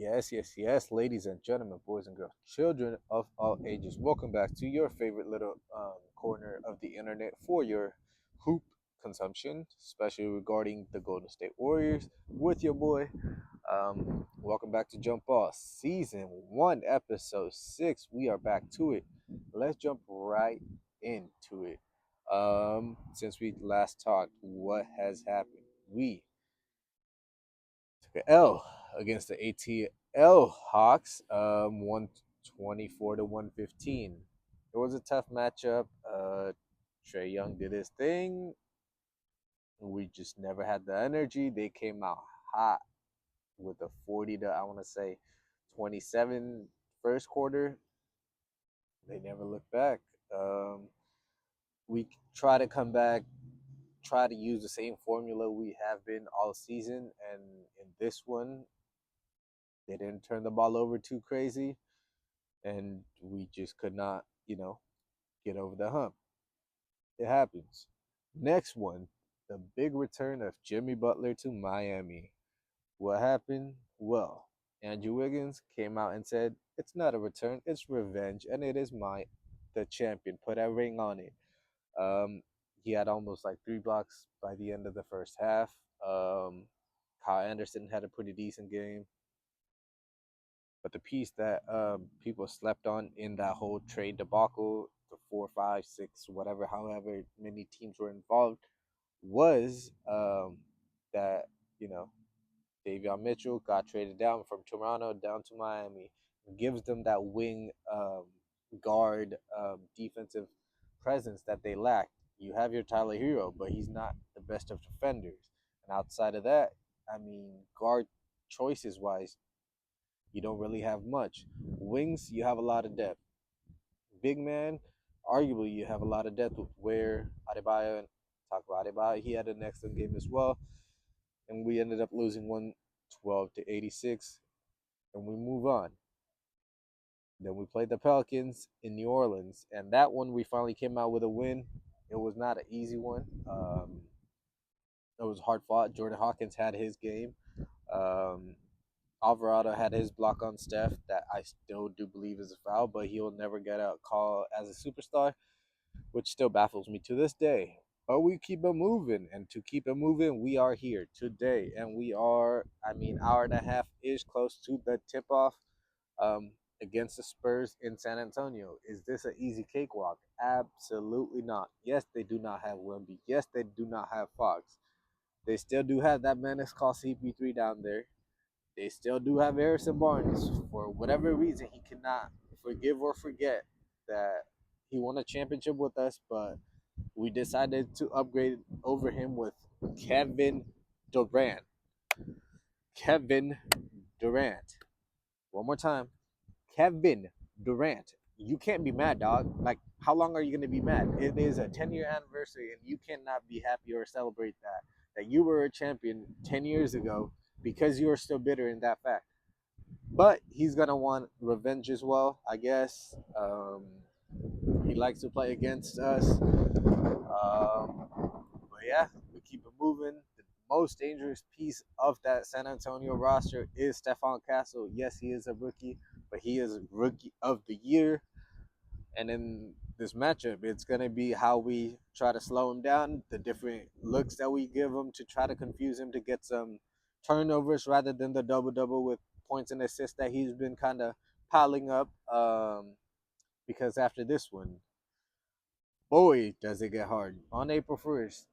Yes, ladies and gentlemen, boys and girls, children of all ages. Welcome back to your favorite little corner of the internet for your hoop consumption, especially regarding the Golden State Warriors with your boy. Welcome back to Jump Ball Season 1, Episode 6. We are back to it. Let's jump right into it. Since we last talked, what has happened? We took an L against the ATL Hawks, 124 to 115. It was a tough matchup. Trey Young did his thing. We just never had the energy. They came out hot with a 40 to, I want to say, 27 first quarter. They never looked back. We try to come back, try to use the same formula we have been all season. And in this one, they didn't turn the ball over too crazy, and we just could not, get over the hump. It happens. Next one, the big return of Jimmy Butler to Miami. What happened? Well, Andrew Wiggins came out and said, "It's not a return, it's revenge, and it is the champion. Put a ring on it." Um, he had almost like 3 blocks by the end of the first half. Kyle Anderson had a pretty decent game. But the piece that people slept on in that whole trade debacle, the 4, 5, 6, whatever, however many teams were involved, was that you know Davion Mitchell got traded down from Toronto down to Miami, gives them that wing guard defensive presence that they lacked. You have your Tyler Hero, but he's not the best of defenders. And outside of that, I mean, guard choices wise, you don't really have much. Wings, you have a lot of depth. Big man, arguably, you have a lot of depth with where Adebayo and talk about Adebayo. He had an excellent game as well, and we ended up losing 112 to 86, and we move on. Then we played the Pelicans in New Orleans, and that one we finally came out with a win. It was not an easy one. It was hard fought. Jordan Hawkins had his game. Um, Alvarado had his block on Steph that I still do believe is a foul, but he'll never get a call as a superstar, which still baffles me to this day. But we keep it moving, and to keep it moving, we are here today, and we are, I mean, hour and a half is close to the tip off um, against the Spurs in San Antonio. Is this an easy cakewalk? Absolutely not. Yes, they do not have Wemby. Yes, they do not have Fox. They still do have that menace called CP3 down there. They still do have Harrison Barnes. For whatever reason, he cannot forgive or forget that he won a championship with us, but we decided to upgrade over him with Kevin Durant. Kevin Durant. One more time. Kevin Durant. You can't be mad, dog. Like, how long are you going to be mad? It is a 10-year anniversary, and you cannot be happy or celebrate that you were a champion 10 years ago because you are still bitter in that fact. But he's gonna want revenge as well, I guess. He likes to play against us. But yeah, we keep it moving. The most dangerous piece of that San Antonio roster is Stephon Castle. Yes, he is a rookie, but he is rookie of the year. And in this matchup, it's gonna be how we try to slow him down, the different looks that we give him to try to confuse him to get some turnovers rather than the double double with points and assists that he's been kind of piling up. Because after this one, boy, does it get hard on April 1st.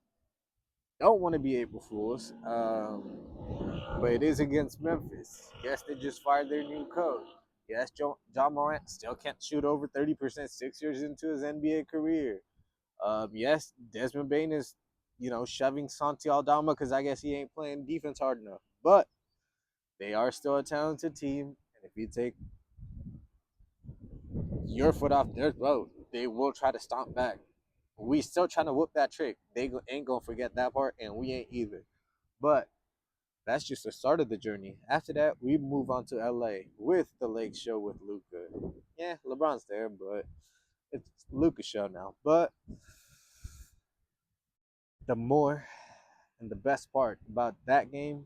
Don't want to be April Fools, but it is against Memphis. Yes, they just fired their new coach. Yes, John Morant still can't shoot over 30% 6 years into his NBA career. Yes, Desmond Bain is, shoving Santi Aldama because I guess he ain't playing defense hard enough. But they are still a talented team, and if you take your foot off their throat, they will try to stomp back. We still trying to whoop that trick. They ain't gonna forget that part, and we ain't either. But that's just the start of the journey. After that, we move on to LA with the Lake Show with Luca. Yeah, LeBron's there, but it's Luca's show now. But the more and the best part about that game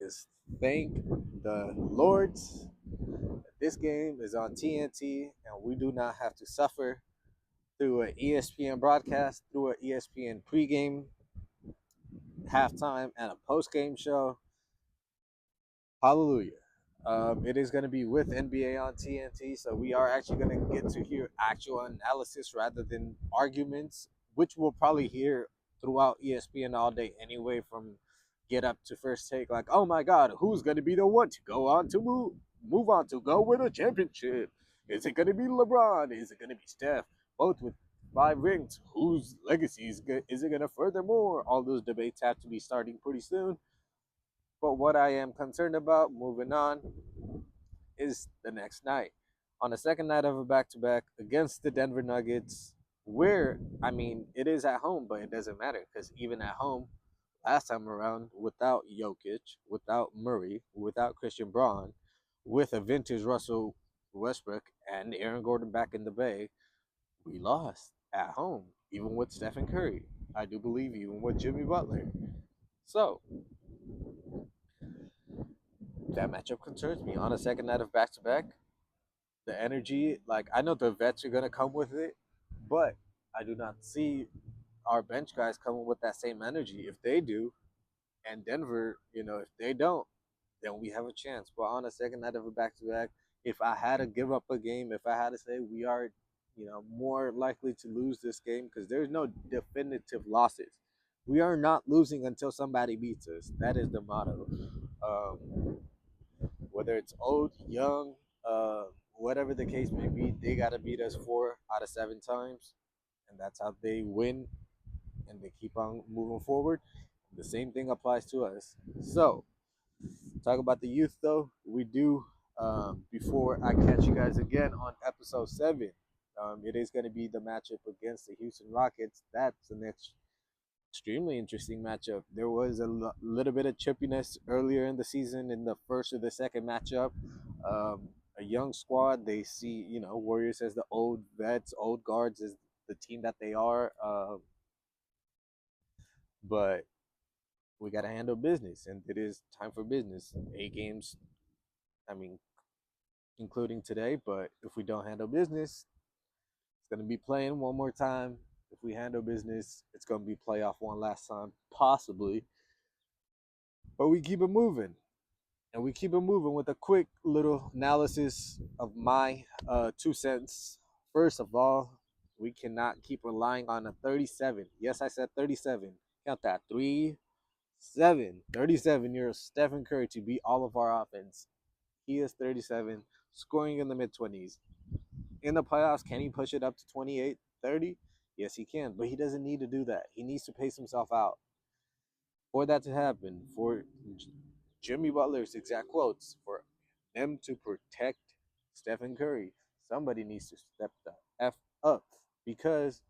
is thank the Lords that this game is on TNT and we do not have to suffer through an ESPN broadcast, through an ESPN pregame, halftime, and a postgame show. Hallelujah. It is going to be with NBA on TNT, so we are actually going to get to hear actual analysis rather than arguments, which we'll probably hear throughout ESPN all day anyway, from get up to first take. Like, oh my God, who's going to be the one to go on to move on to go win a championship? Is it going to be LeBron? Is it going to be Steph? Both with 5 rings. Whose legacy is it going to furthermore? All those debates have to be starting pretty soon. But what I am concerned about, moving on, is the next night. On the second night of a back to back against the Denver Nuggets, where, I mean, it is at home, but it doesn't matter because even at home, last time around, without Jokic, without Murray, without Christian Braun, with a vintage Russell Westbrook and Aaron Gordon back in the Bay, we lost at home, even with Stephen Curry. I do believe even with Jimmy Butler. So that matchup concerns me. On a second night of back to back, the energy, like I know the vets are gonna come with it, but I do not see our bench guys coming with that same energy. If they do, and Denver, if they don't, then we have a chance. But on a second night of a back to back, if I had to give up a game, if I had to say we are, more likely to lose this game because there's no definitive losses. We are not losing until somebody beats us. That is the motto. Um, whether it's old, young, whatever the case may be, they got to beat us 4 out of 7 times, and that's how they win, and they keep on moving forward. The same thing applies to us. So, talk about the youth though. We do. Before I catch you guys again on episode 7, it is going to be the matchup against the Houston Rockets. That's the next extremely interesting matchup. There was a little bit of chippiness earlier in the season in the first or the second matchup. A young squad. They see, Warriors as the old vets, old guards as the team that they are. But we got to handle business, and it is time for business. 8 games, I mean, including today. But if we don't handle business, it's going to be playing one more time. If we handle business, it's going to be playoff one last time, possibly. But we keep it moving. And we keep it moving with a quick little analysis of my 2 cents. First of all, we cannot keep relying on a 37. Yes, I said 37. Count that. 37-year-old Stephen Curry to beat all of our offense. He is 37, scoring in the mid-20s. In the playoffs, can he push it up to 28, 30? Yes, he can, but he doesn't need to do that. He needs to pace himself out. For that to happen, for Jimmy Butler's exact quotes, for them to protect Stephen Curry, somebody needs to step the F up because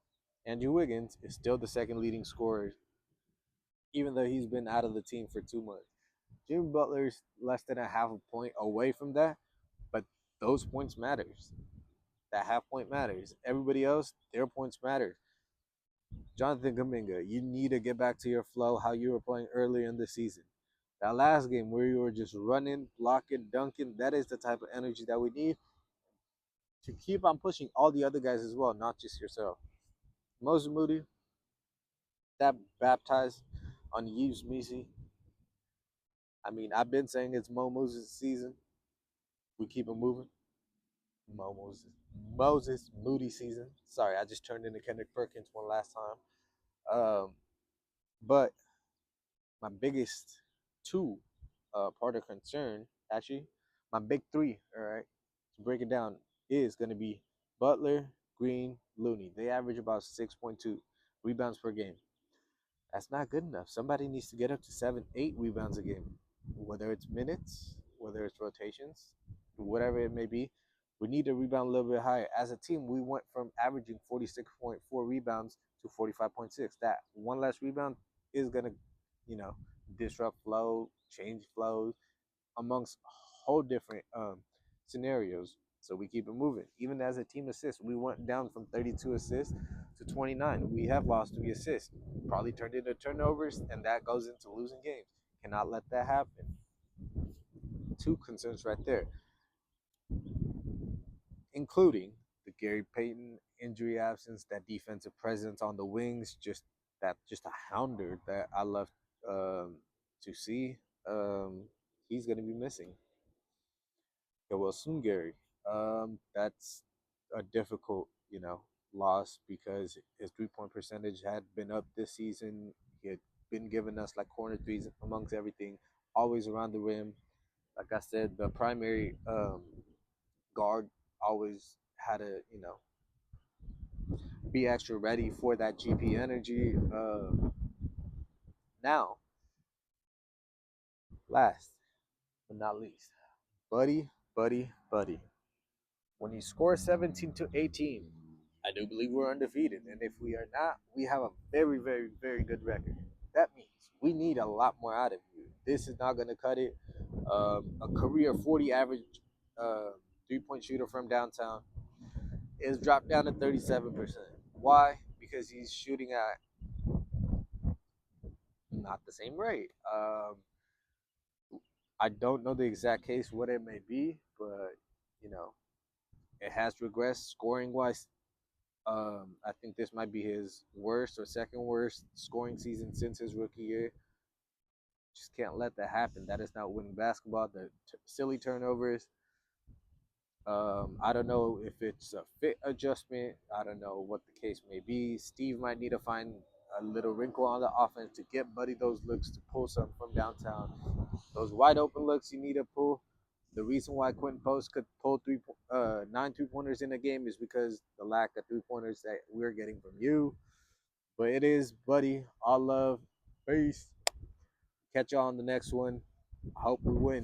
Andrew Wiggins is still the second leading scorer, even though he's been out of the team for 2 months. Jimmy Butler's less than a half a point away from that, but those points matters. That half point matters. Everybody else, their points matter. Jonathan Kuminga, you need to get back to your flow how you were playing earlier in the season. That last game where you were just running, blocking, dunking, that is the type of energy that we need to keep on pushing all the other guys as well, not just yourself. Moses Moody, that baptized on Yves Misi. I mean, I've been saying it's Mo Moses' season. We keep it moving. Mo Moses Moody season. Sorry, I just turned into Kendrick Perkins one last time. But my biggest two part of concern, actually, my big three, all right, to break it down, is going to be Butler, Green, Looney. They average about 6.2 rebounds per game. That's not good enough. Somebody needs to get up to 7, 8 rebounds a game, whether it's minutes, whether it's rotations, whatever it may be. We need to rebound a little bit higher. As a team, we went from averaging 46.4 rebounds to 45.6. That one less rebound is going to, disrupt flow, change flows amongst whole different scenarios. So we keep it moving. Even as a team assist, we went down from 32 assists to 29. We have lost 3 assists. Probably turned into turnovers, and that goes into losing games. Cannot let that happen. Two concerns right there, including the Gary Payton injury absence, that defensive presence on the wings, just a hounder that I love um, to see. Um, he's going to be missing. Well, soon, Gary. That's a difficult, loss because his 3-point percentage had been up this season. He had been giving us like corner threes amongst everything, always around the rim. Like I said, the primary guard always had to, be extra ready for that GP energy. Now, last but not least, buddy. When you score 17 to 18, I do believe we're undefeated. And if we are not, we have a very, very, very good record. That means we need a lot more out of you. This is not going to cut it. A career 40 average uh, 3-point shooter from downtown is dropped down to 37%. Why? Because he's shooting at not the same rate. I don't know the exact case, what it may be, but, you know, it has regressed scoring wise. I think this might be his worst or second worst scoring season since his rookie year. Just can't let that happen. That is not winning basketball. The silly turnovers. I don't know if it's a fit adjustment. I don't know what the case may be. Steve might need to find a little wrinkle on the offense to get Buddy those looks to pull something from downtown. Those wide open looks you need to pull. The reason why Quentin Post could pull 9 3-pointers in a game is because the lack of 3-pointers that we're getting from you. But it is, buddy. All love. Peace. Catch y'all on the next one. I hope we win.